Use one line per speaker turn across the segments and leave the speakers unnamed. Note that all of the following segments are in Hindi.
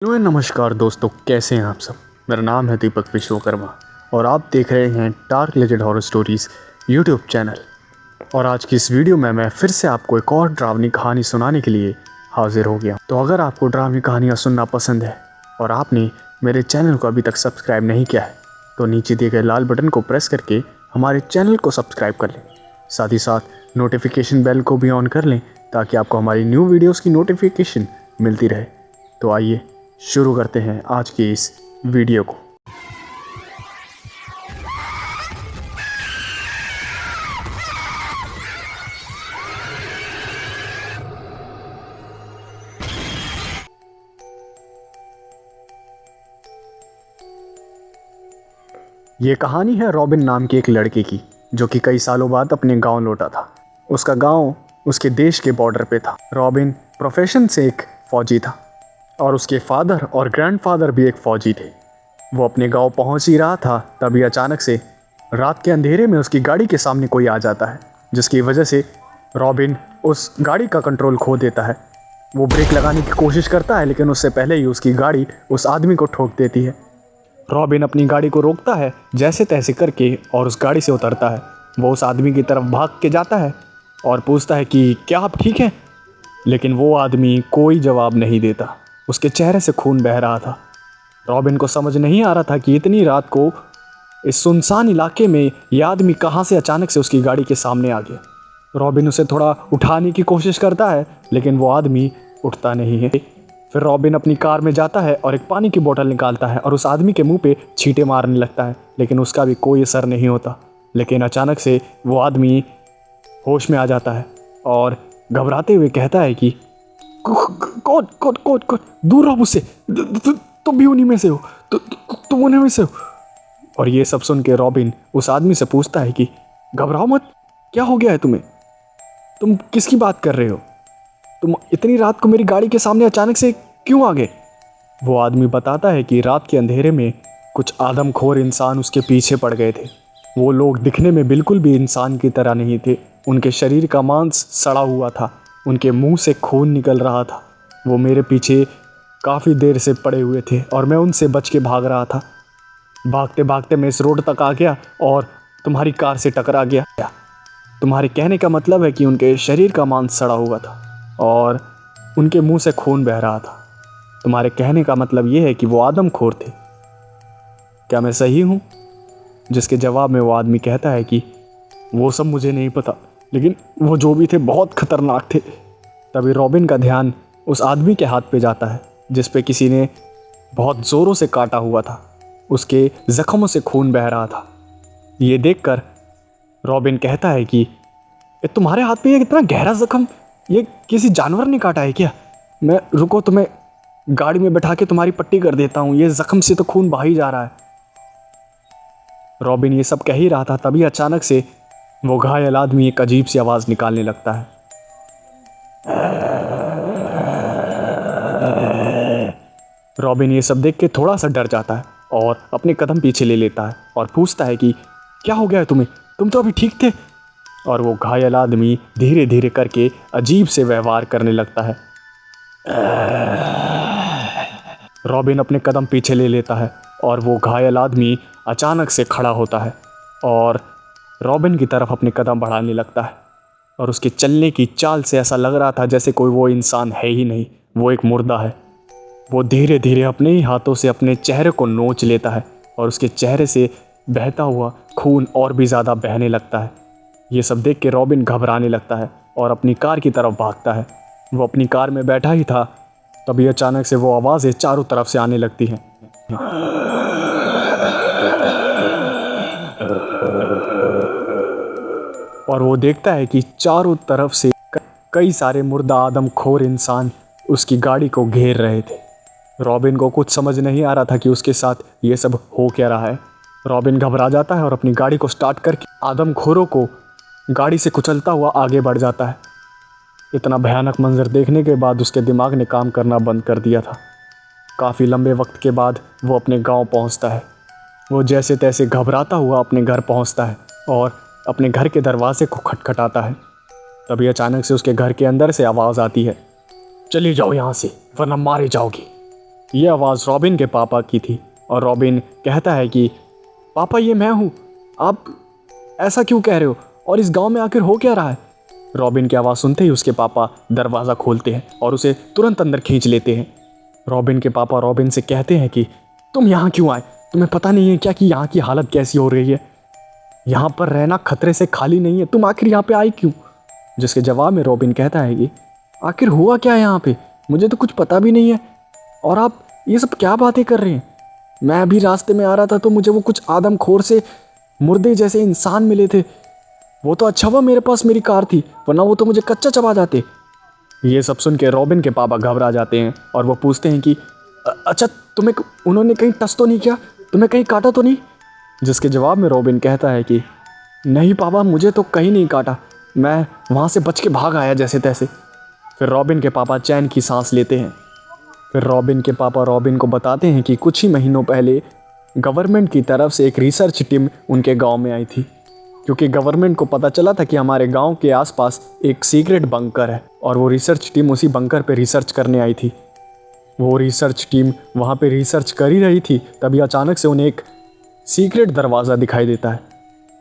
हेलो नमस्कार दोस्तों, कैसे हैं आप सब। मेरा नाम है दीपक विश्वकर्मा और आप देख रहे हैं dark legend horror stories YouTube channel. और आज की इस वीडियो में मैं फिर से आपको एक और डरावनी कहानी सुनाने के लिए हाजिर हो गया। तो अगर आपको डरावनी कहानियाँ सुनना पसंद है और आपने मेरे चैनल को अभी तक सब्सक्राइब नहीं किया है तो नीचे दिए गए लाल बटन को प्रेस करके हमारे चैनल को सब्सक्राइब कर लें। साथ ही साथ नोटिफिकेशन बेल को भी ऑन कर लें ताकि आपको हमारी न्यू वीडियोज़ की नोटिफिकेशन मिलती रहे। तो आइए शुरू करते हैं आज की इस वीडियो को। ये कहानी है रॉबिन नाम के एक लड़के की, जो कि कई सालों बाद अपने गांव लौटा था। उसका गांव उसके देश के बॉर्डर पे था। रॉबिन प्रोफेशन से एक फौजी था और उसके फादर और ग्रैंडफादर भी एक फौजी थे। वो अपने गांव पहुंच ही रहा था, तभी अचानक से रात के अंधेरे में उसकी गाड़ी के सामने कोई आ जाता है, जिसकी वजह से रॉबिन उस गाड़ी का कंट्रोल खो देता है। वो ब्रेक लगाने की कोशिश करता है, लेकिन उससे पहले ही उसकी गाड़ी उस आदमी को ठोक देती है। रॉबिन अपनी गाड़ी को रोकता है जैसे तैसे करके और उस गाड़ी से उतरता है। वो उस आदमी की तरफ भाग के जाता है और पूछता है कि क्या आप ठीक हैं, लेकिन वो आदमी कोई जवाब नहीं देता। उसके चेहरे से खून बह रहा था। रॉबिन को समझ नहीं आ रहा था कि इतनी रात को इस सुनसान इलाके में ये आदमी कहाँ से अचानक से उसकी गाड़ी के सामने आ गया। रॉबिन उसे थोड़ा उठाने की कोशिश करता है, लेकिन वो आदमी उठता नहीं है। फिर रॉबिन अपनी कार में जाता है और एक पानी की बोतल निकालता है और उस आदमी के मुंह पे छींटे मारने लगता है, लेकिन उसका भी कोई असर नहीं होता। लेकिन अचानक से वो आदमी होश में आ जाता है और घबराते हुए कहता है कि कौन कौन कौन कौन, दूर रहो मुझसे, तुम भी उन्हीं में से हो, तुम उन्हीं में से हो। और ये सब सुन के रॉबिन उस आदमी से पूछता है कि घबराओ मत, क्या हो गया है तुम्हें, तुम किसकी बात कर रहे हो, तुम इतनी रात को मेरी गाड़ी के सामने अचानक से क्यों आ गए। वो आदमी बताता है कि रात के अंधेरे में कुछ आदमखोर इंसान उसके पीछे पड़ गए थे। वो लोग दिखने में बिल्कुल भी इंसान की तरह नहीं थे। उनके शरीर का मांस सड़ा हुआ था, उनके मुंह से खून निकल रहा था। वो मेरे पीछे काफ़ी देर से पड़े हुए थे और मैं उनसे बच के भाग रहा था। भागते भागते मैं इस रोड तक आ गया और तुम्हारी कार से टकरा गया। तुम्हारे कहने का मतलब है कि उनके शरीर का मांस सड़ा हुआ था और उनके मुंह से खून बह रहा था। तुम्हारे कहने का मतलब ये है कि वो आदमखोर थे, क्या मैं सही हूँ? जिसके जवाब में वो आदमी कहता है कि वो सब मुझे नहीं पता, लेकिन वो जो भी थे बहुत खतरनाक थे। तभी रॉबिन का ध्यान उस आदमी के हाथ पे जाता है जिस पे किसी ने बहुत ज़ोरों से काटा हुआ था। उसके जख्मों से खून बह रहा था। ये देखकर रॉबिन कहता है कि तुम्हारे हाथ पे ये इतना गहरा जख्म, ये किसी जानवर ने काटा है क्या? मैं रुको, तुम्हें गाड़ी में बैठा के तुम्हारी पट्टी कर देता हूँ, ये जख्म से तो खून बह ही जा रहा है। रॉबिन ये सब कह ही रहा था, तभी अचानक से वो घायल आदमी एक अजीब सी आवाज़ निकालने लगता है। रॉबिन ये सब देख के थोड़ा सा डर जाता है और अपने कदम पीछे ले लेता है और पूछता है कि क्या हो गया है तुम्हें, तुम तो अभी ठीक थे। और वो घायल आदमी धीरे धीरे करके अजीब से व्यवहार करने लगता है। रॉबिन अपने कदम पीछे ले लेता है और वो घायल आदमी अचानक से खड़ा होता है और रॉबिन की तरफ अपने कदम बढ़ाने लगता है। और उसके चलने की चाल से ऐसा लग रहा था जैसे कोई वो इंसान है ही नहीं, वो एक मुर्दा है। वो धीरे धीरे अपने ही हाथों से अपने चेहरे को नोच लेता है और उसके चेहरे से बहता हुआ खून और भी ज़्यादा बहने लगता है। ये सब देख के रॉबिन घबराने लगता है और अपनी कार की तरफ भागता है। वो अपनी कार में बैठा ही था, तभी अचानक से वो आवाज़ें चारों तरफ से आने लगती हैं। और वो देखता है कि चारों तरफ से कई सारे मुर्दा आदमखोर इंसान उसकी गाड़ी को घेर रहे थे। रॉबिन को कुछ समझ नहीं आ रहा था कि उसके साथ ये सब हो क्या रहा है। रॉबिन घबरा जाता है और अपनी गाड़ी को स्टार्ट करके आदमखोरों को गाड़ी से कुचलता हुआ आगे बढ़ जाता है। इतना भयानक मंजर देखने के बाद उसके दिमाग ने काम करना बंद कर दिया था। काफ़ी लंबे वक्त के बाद वो अपने गांव पहुंचता है। वो जैसे तैसे घबराता हुआ अपने घर पहुंचता है और अपने घर के दरवाजे को खटखटाता है। तभी अचानक से उसके घर के अंदर से आवाज़ आती है, चली जाओ यहाँ से वरना मारे जाओगी। ये आवाज़ रॉबिन के पापा की थी और रॉबिन कहता है कि पापा ये मैं हूँ, आप ऐसा क्यों कह रहे हो, और इस गांव में आखिर हो क्या रहा है। रॉबिन की आवाज़ सुनते ही उसके पापा दरवाज़ा खोलते हैं और उसे तुरंत अंदर खींच लेते हैं। रॉबिन के पापा रॉबिन से कहते हैं कि तुम यहाँ क्यों आए, तुम्हें पता नहीं है क्या कि यहाँ की हालत कैसी हो रही है, यहाँ पर रहना खतरे से खाली नहीं है, तुम आखिर यहाँ पे आए क्यों। जिसके जवाब में रॉबिन कहता है कि आखिर हुआ क्या है यहाँ पे, मुझे तो कुछ पता भी नहीं है, और आप ये सब क्या बातें कर रहे हैं। मैं अभी रास्ते में आ रहा था तो मुझे वो कुछ आदमखोर से मुर्दे जैसे इंसान मिले थे, वो तो अच्छा हुआ मेरे पास मेरी कार थी, वरना वो तो मुझे कच्चा चबा जाते। ये सब सुन के रॉबिन के पापा घबरा जाते हैं और वो पूछते हैं कि अच्छा तुम्हें उन्होंने कहीं टच तो नहीं किया, तुम्हें कहीं काटा तो नहीं। जिसके जवाब में रॉबिन कहता है कि नहीं पापा, मुझे तो कहीं नहीं काटा, मैं वहाँ से बच के भाग आया जैसे तैसे। फिर रॉबिन के पापा चैन की सांस लेते हैं। फिर रॉबिन के पापा रॉबिन को बताते हैं कि कुछ ही महीनों पहले गवर्नमेंट की तरफ से एक रिसर्च टीम उनके गांव में आई थी, क्योंकि गवर्नमेंट को पता चला था कि हमारे गांव के आसपास एक सीक्रेट बंकर है, और वो रिसर्च टीम उसी बंकर पे रिसर्च करने आई थी। वो रिसर्च टीम वहाँ पे रिसर्च कर ही रही थी, तभी अचानक से उन्हें एक सीक्रेट दरवाज़ा दिखाई देता है।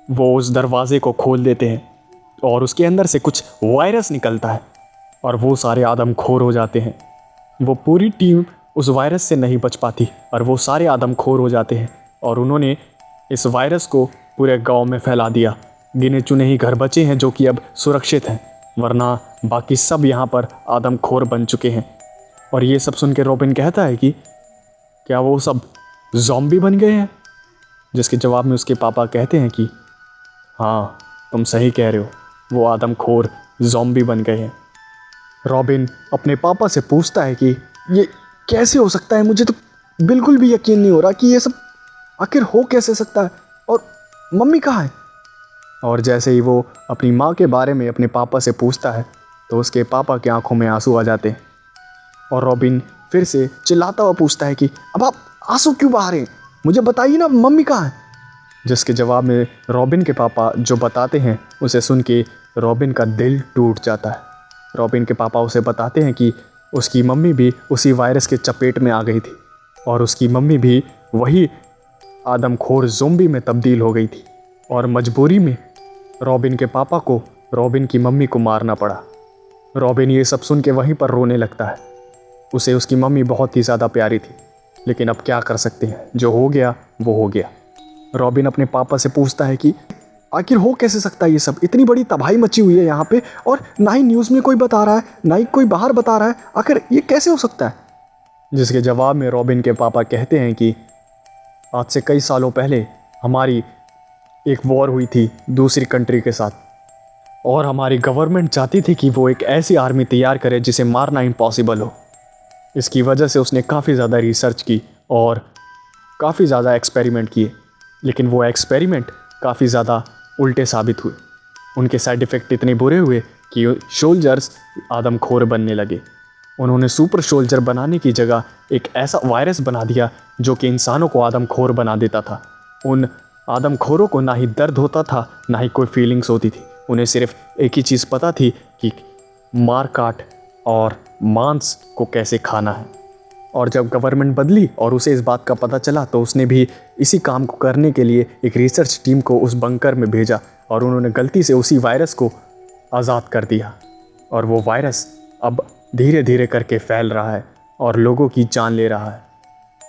वो उस दरवाजे को खोल देते हैं और उसके अंदर से कुछ वायरस निकलता है और वो सारे आदमखोर हो जाते हैं। वो पूरी टीम उस वायरस से नहीं बच पाती और वो सारे आदमखोर हो जाते हैं, और उन्होंने इस वायरस को पूरे गांव में फैला दिया। गिने चुने ही घर बचे हैं जो कि अब सुरक्षित हैं, वरना बाकी सब यहाँ पर आदमखोर बन चुके हैं। और ये सब सुन के रॉबिन कहता है कि क्या वो सब ज़ॉम्बी बन गए हैं। जिसके जवाब में उसके पापा कहते हैं कि हाँ तुम सही कह रहे हो, वो आदमखोर ज़ॉम्बी बन गए हैं। रॉबिन अपने पापा से पूछता है कि ये कैसे हो सकता है, मुझे तो बिल्कुल भी यकीन नहीं हो रहा कि ये सब आखिर हो कैसे सकता है, और मम्मी कहाँ है। और जैसे ही वो अपनी माँ के बारे में अपने पापा से पूछता है तो उसके पापा की आंखों में आंसू आ जाते हैं, और रॉबिन फिर से चिल्लाता हुआ पूछता है कि अब आप आंसू क्यों बहा रहे हैं, मुझे बताइए ना मम्मी कहाँ है। जिसके जवाब में रॉबिन के पापा जो बताते हैं उसे सुन के रॉबिन का दिल टूट जाता है। रॉबिन के पापा उसे बताते हैं कि उसकी मम्मी भी उसी वायरस के चपेट में आ गई थी, और उसकी मम्मी भी वही आदमखोर ज़ॉम्बी में तब्दील हो गई थी, और मजबूरी में रॉबिन के पापा को रॉबिन की मम्मी को मारना पड़ा। रॉबिन ये सब सुन के वहीं पर रोने लगता है। उसे उसकी मम्मी बहुत ही ज़्यादा प्यारी थी, लेकिन अब क्या कर सकते हैं, जो हो गया वो हो गया। रॉबिन अपने पापा से पूछता है कि आखिर हो कैसे सकता है ये सब, इतनी बड़ी तबाही मची हुई है यहाँ पे, और ना ही न्यूज़ में कोई बता रहा है, ना ही कोई बाहर बता रहा है, आखिर ये कैसे हो सकता है। जिसके जवाब में रॉबिन के पापा कहते हैं कि आज से कई सालों पहले हमारी एक वॉर हुई थी दूसरी कंट्री के साथ, और हमारी गवर्नमेंट चाहती थी कि वो एक ऐसी आर्मी तैयार करे जिसे मारना इम्पॉसिबल हो। इसकी वजह से उसने काफ़ी ज़्यादा रिसर्च की और काफ़ी ज़्यादा एक्सपेरिमेंट किए, लेकिन वो एक्सपेरिमेंट काफ़ी ज़्यादा उल्टे साबित हुए। उनके साइड इफ़ेक्ट इतने बुरे हुए कि सोल्जर्स आदमखोर बनने लगे। उन्होंने सुपर सोल्जर बनाने की जगह एक ऐसा वायरस बना दिया जो कि इंसानों को आदमखोर बना देता था। उन आदमखोरों को ना ही दर्द होता था, ना ही कोई फीलिंग्स होती थी। उन्हें सिर्फ एक ही चीज़ पता थी कि मार काट और मांस को कैसे खाना है। और जब गवर्नमेंट बदली और उसे इस बात का पता चला तो उसने भी इसी काम को करने के लिए एक रिसर्च टीम को उस बंकर में भेजा, और उन्होंने गलती से उसी वायरस को आज़ाद कर दिया। और वो वायरस अब धीरे धीरे करके फैल रहा है और लोगों की जान ले रहा है।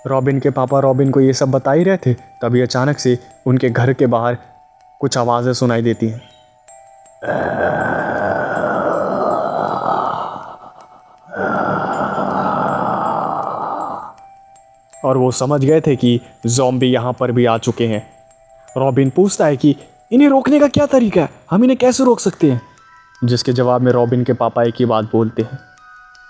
रॉबिन के पापा रॉबिन को ये सब बता ही रहे थे, तभी अचानक से उनके घर के बाहर कुछ आवाज़ें सुनाई देती हैं। और वो समझ गए थे कि ज़ॉम्बी यहाँ पर भी आ चुके हैं। रॉबिन पूछता है कि इन्हें रोकने का क्या तरीका है, हम इन्हें कैसे रोक सकते हैं। जिसके जवाब में रॉबिन के पापा एक ही बात बोलते हैं,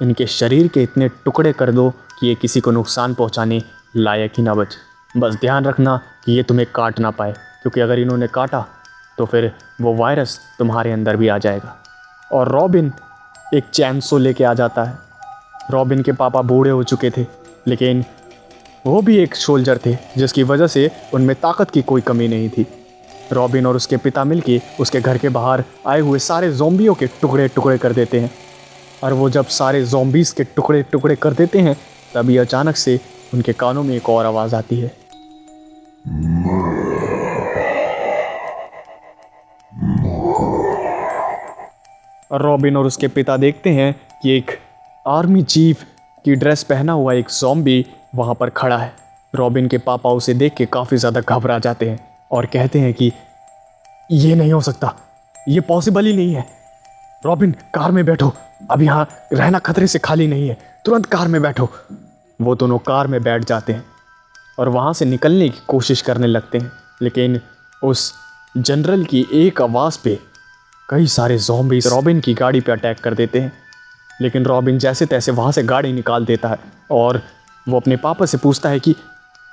इनके शरीर के इतने टुकड़े कर दो कि ये किसी को नुकसान पहुँचाने लायक ही ना बचे। बस ध्यान रखना कि ये तुम्हें काट ना पाए, क्योंकि अगर इन्होंने काटा तो फिर वो वायरस तुम्हारे अंदर भी आ जाएगा। और रॉबिन एक चैनसो लेके आ जाता है। रॉबिन के पापा बूढ़े हो चुके थे, लेकिन वो भी एक सोल्जर थे, जिसकी वजह से उनमें ताकत की कोई कमी नहीं थी। रॉबिन और उसके पिता मिलके उसके घर के बाहर आए हुए सारे ज़ॉम्बियों के टुकड़े टुकड़े कर देते हैं। और वो जब सारे ज़ॉम्बीज़ के टुकड़े टुकड़े कर देते हैं तभी अचानक से उनके कानों में एक और आवाज़ आती है। रॉबिन और उसके पिता देखते हैं कि एक आर्मी चीफ की ड्रेस पहना हुआ एक ज़ॉम्बी वहाँ पर खड़ा है। रॉबिन के पापा उसे देख के काफ़ी ज़्यादा घबरा जाते हैं और कहते हैं कि ये नहीं हो सकता, ये पॉसिबल ही नहीं है। रॉबिन, कार में बैठो, अब यहाँ रहना खतरे से खाली नहीं है, तुरंत कार में बैठो। वो दोनों कार में बैठ जाते हैं और वहाँ से निकलने की कोशिश करने लगते हैं, लेकिन उस जनरल की एक आवाज़ पे कई सारे ज़ॉम्बीज़ रॉबिन की गाड़ी पे अटैक कर देते हैं। लेकिन रॉबिन जैसे तैसे वहाँ से गाड़ी निकाल देता है और वो अपने पापा से पूछता है कि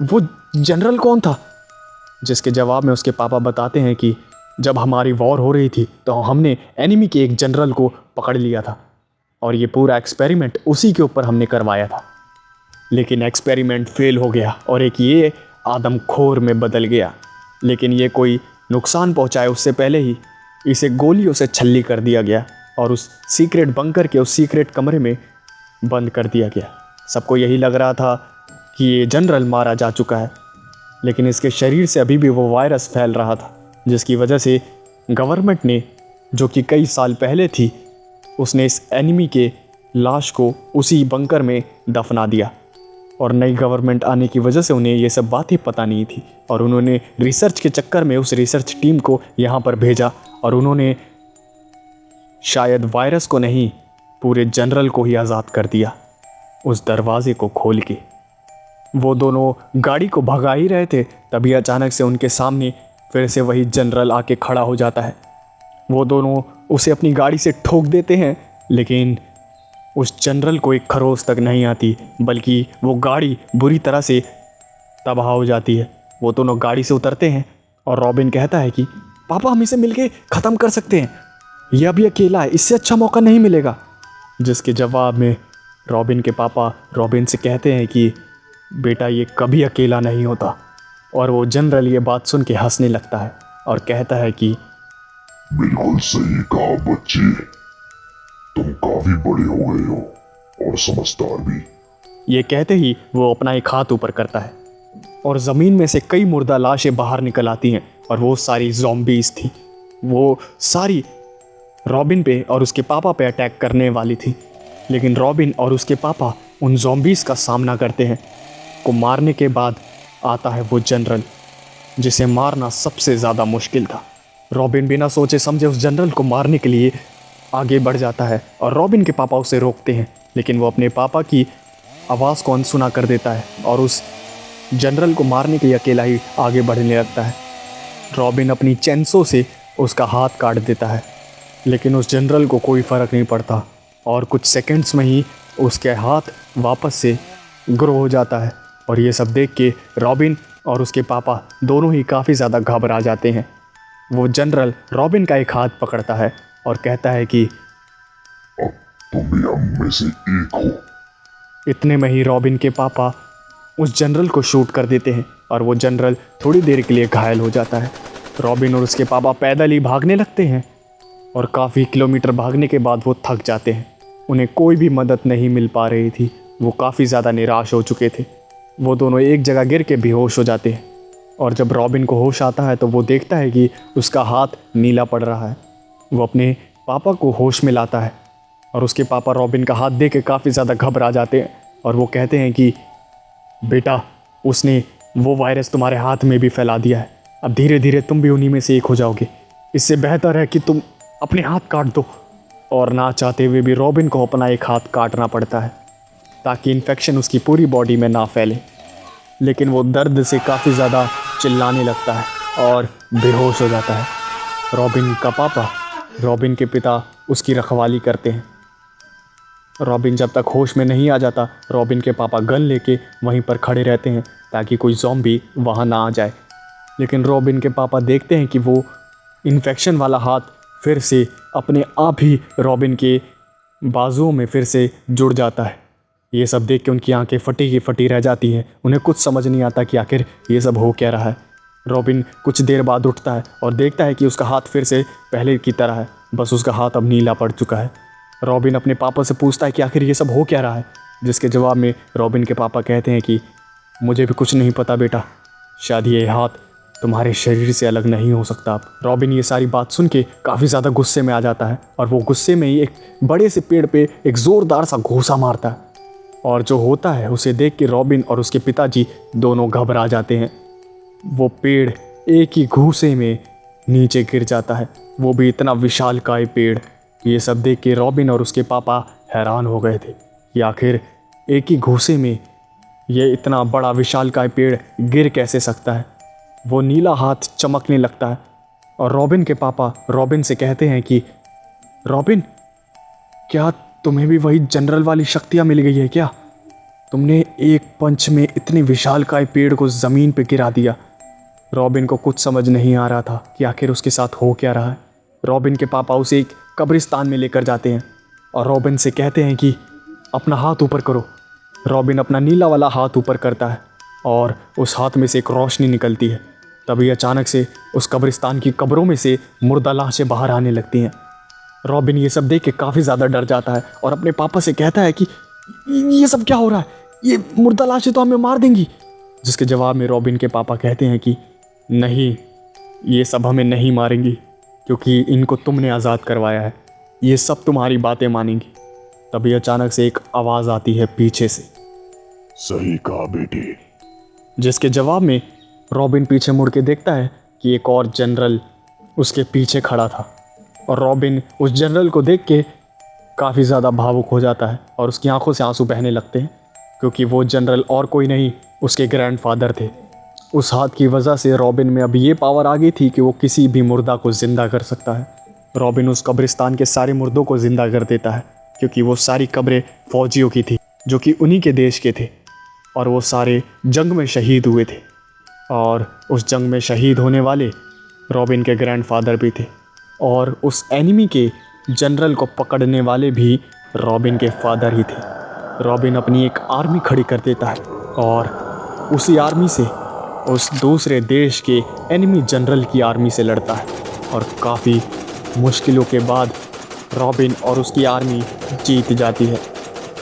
वो जनरल कौन था, जिसके जवाब में उसके पापा बताते हैं कि जब हमारी वॉर हो रही थी तो हमने एनिमी के एक जनरल को पकड़ लिया था और ये पूरा एक्सपेरिमेंट उसी के ऊपर हमने करवाया था। लेकिन एक्सपेरिमेंट फेल हो गया और एक ये आदमखोर में बदल गया। लेकिन ये कोई नुकसान पहुंचाए उससे पहले ही इसे गोलियों से छल्ली कर दिया गया और उस सीक्रेट बंकर के उस सीक्रेट कमरे में बंद कर दिया गया। सबको यही लग रहा था कि ये जनरल मारा जा चुका है, लेकिन इसके शरीर से अभी भी वो वायरस फैल रहा था, जिसकी वजह से गवर्नमेंट ने, जो कि कई साल पहले थी, उसने इस एनिमी के लाश को उसी बंकर में दफना दिया। और नई गवर्नमेंट आने की वजह से उन्हें ये सब बातें पता नहीं थी और उन्होंने रिसर्च के चक्कर में उस रिसर्च टीम को यहाँ पर भेजा और उन्होंने शायद वायरस को नहीं, पूरे जनरल को ही आज़ाद कर दिया उस दरवाजे को खोल के। वो दोनों गाड़ी को भगा ही रहे थे, तभी अचानक से उनके सामने फिर से वही जनरल आके खड़ा हो जाता है। वो दोनों उसे अपनी गाड़ी से ठोक देते हैं, लेकिन उस जनरल को एक खरोच तक नहीं आती, बल्कि वो गाड़ी बुरी तरह से तबाह हो जाती है। वो दोनों गाड़ी से उतरते हैं और रॉबिन कहता है कि पापा, हम इसे मिलके ख़त्म कर सकते हैं, यह अभी अकेला है, इससे अच्छा मौका नहीं मिलेगा। जिसके जवाब में रॉबिन के पापा रॉबिन से कहते हैं कि बेटा, ये कभी अकेला नहीं होता। और वो जनरल ये बात सुन के हंसने लगता है और कहता है कि
बिल्कुल सही कहा बच्चे, तुम काफी बड़े हो गए हो और समझदार भी।
ये कहते ही वो अपना एक हाथ ऊपर करता है और ज़मीन में से कई मुर्दा लाशें बाहर निकल आती हैं और वो सारी ज़ॉम्बीज़ थी। वो सारी रॉबिन पे और उसके पापा पे अटैक करने वाली थी, लेकिन रॉबिन और उसके पापा उन ज़ॉम्बीज़ का सामना करते हैं। को मारने के बाद आता है वो जनरल, जिसे मारना सबसे ज़्यादा मुश्किल था। रॉबिन बिना सोचे समझे उस जनरल को मारने के लिए आगे बढ़ जाता है और रॉबिन के पापा उसे रोकते हैं, लेकिन वो अपने पापा की आवाज़ को अनसुना कर देता है और उस जनरल को मारने के लिए अकेला ही आगे बढ़ने लगता है। रॉबिन अपनी चेंसो से उसका हाथ काट देता है, लेकिन उस जनरल को कोई फ़र्क नहीं पड़ता और कुछ सेकंड्स में ही उसके हाथ वापस से ग्रो हो जाता है। और ये सब देख के रॉबिन और उसके पापा दोनों ही काफ़ी ज़्यादा घबरा जाते हैं। वो जनरल रॉबिन का एक हाथ पकड़ता है और कहता है कि
अब तुम भी हम में से एक हो।
इतने में ही रॉबिन के पापा उस जनरल को शूट कर देते हैं और वो जनरल थोड़ी देर के लिए घायल हो जाता है। रॉबिन और उसके पापा पैदल ही भागने लगते हैं और काफ़ी किलोमीटर भागने के बाद वो थक जाते हैं। उन्हें कोई भी मदद नहीं मिल पा रही थी, वो काफ़ी ज़्यादा निराश हो चुके थे। वो दोनों एक जगह गिर के बेहोश हो जाते हैं और जब रॉबिन को होश आता है तो वो देखता है कि उसका हाथ नीला पड़ रहा है। वो अपने पापा को होश में लाता है और उसके पापा रॉबिन का हाथ देख के काफ़ी ज़्यादा घबरा जाते हैं और वो कहते हैं कि बेटा, उसने वो वायरस तुम्हारे हाथ में भी फैला दिया है, अब धीरे धीरे तुम भी उन्हीं में से एक हो जाओगे। इससे बेहतर है कि तुम अपने हाथ काट दो। और ना चाहते हुए भी रॉबिन को अपना एक हाथ काटना पड़ता है ताकि इन्फेक्शन उसकी पूरी बॉडी में ना फैले। लेकिन वो दर्द से काफ़ी ज़्यादा चिल्लाने लगता है और बेहोश हो जाता है। रॉबिन का पापा, रॉबिन के पिता उसकी रखवाली करते हैं। रॉबिन जब तक होश में नहीं आ जाता, रॉबिन के पापा गन लेके वहीं पर खड़े रहते हैं ताकि कोई ज़ॉम्बी वहाँ ना आ जाए। लेकिन रॉबिन के पापा देखते हैं कि वो इन्फेक्शन वाला हाथ फिर से अपने आप ही रॉबिन के बाजुओं में फिर से जुड़ जाता है। ये सब देख के उनकी आंखें फटी की फटी रह जाती हैं। उन्हें कुछ समझ नहीं आता कि आखिर ये सब हो क्या रहा है। रॉबिन कुछ देर बाद उठता है और देखता है कि उसका हाथ फिर से पहले की तरह है, बस उसका हाथ अब नीला पड़ चुका है। रॉबिन अपने पापा से पूछता है कि आखिर ये सब हो क्या रहा है। जिसके जवाब में रॉबिन के पापा कहते हैं कि मुझे भी कुछ नहीं पता बेटा, शायद ये हाथ तुम्हारे शरीर से अलग नहीं हो सकता। अब रॉबिन ये सारी बात सुन के काफ़ी ज़्यादा गुस्से में आ जाता है और वो गुस्से में ही एक बड़े से पेड़ पे एक ज़ोरदार सा घूंसा मारता है। और जो होता है उसे देख के रॉबिन और उसके पिताजी दोनों घबरा जाते हैं। वो पेड़ एक ही घूंसे में नीचे गिर जाता है, वो भी इतना विशालकाय पेड़। ये सब देख के रॉबिन और उसके पापा हैरान हो गए थे कि आखिर एक ही घूंसे में ये इतना बड़ा विशालकाय पेड़ गिर कैसे सकता है। वो नीला हाथ चमकने लगता है और रॉबिन के पापा रॉबिन से कहते हैं कि रॉबिन, क्या तुम्हें भी वही जनरल वाली शक्तियाँ मिल गई है क्या? तुमने एक पंच में इतने विशालकाय पेड़ को ज़मीन पे गिरा दिया। रॉबिन को कुछ समझ नहीं आ रहा था कि आखिर उसके साथ हो क्या रहा है। रॉबिन के पापा उसे एक कब्रिस्तान में लेकर जाते हैं और रॉबिन से कहते हैं कि अपना हाथ ऊपर करो। रॉबिन अपना नीला वाला हाथ ऊपर करता है और उस हाथ में से एक रोशनी निकलती है। तभी अचानक से उस कब्रिस्तान की कब्रों में से मुर्दा लाशें बाहर आने लगती हैं। रॉबिन ये सब देख के काफ़ी ज़्यादा डर जाता है और अपने पापा से कहता है कि ये सब क्या हो रहा है, ये मुर्दा लाशें तो हमें मार देंगी। जिसके जवाब में रॉबिन के पापा कहते हैं कि नहीं, ये सब हमें नहीं मारेंगी क्योंकि इनको तुमने आज़ाद करवाया है, ये सब तुम्हारी बातें मानेंगी। तभी अचानक से एक आवाज़ आती है पीछे से,
सही कहा बेटे।
जिसके जवाब में रॉबिन पीछे मुड़ के देखता है कि एक और जनरल उसके पीछे खड़ा था और रॉबिन उस जनरल को देख के काफ़ी ज़्यादा भावुक हो जाता है और उसकी आंखों से आंसू बहने लगते हैं क्योंकि वो जनरल और कोई नहीं, उसके ग्रैंडफादर थे। उस हाथ की वजह से रॉबिन में अब ये पावर आ गई थी कि वो किसी भी मुर्दा को ज़िंदा कर सकता है। रॉबिन उस कब्रिस्तान के सारे मुर्दों को ज़िंदा कर देता है क्योंकि वो सारी कब्रें फ़ौजियों की थी जो कि उन्हीं के देश के थे और वो सारे जंग में शहीद हुए थे और उस जंग में शहीद होने वाले रॉबिन के ग्रैंडफादर भी थे और उस एनिमी के जनरल को पकड़ने वाले भी रॉबिन के फादर ही थे। रॉबिन अपनी एक आर्मी खड़ी कर देता है और उसी आर्मी से उस दूसरे देश के एनिमी जनरल की आर्मी से लड़ता है और काफ़ी मुश्किलों के बाद रॉबिन और उसकी आर्मी जीत जाती है।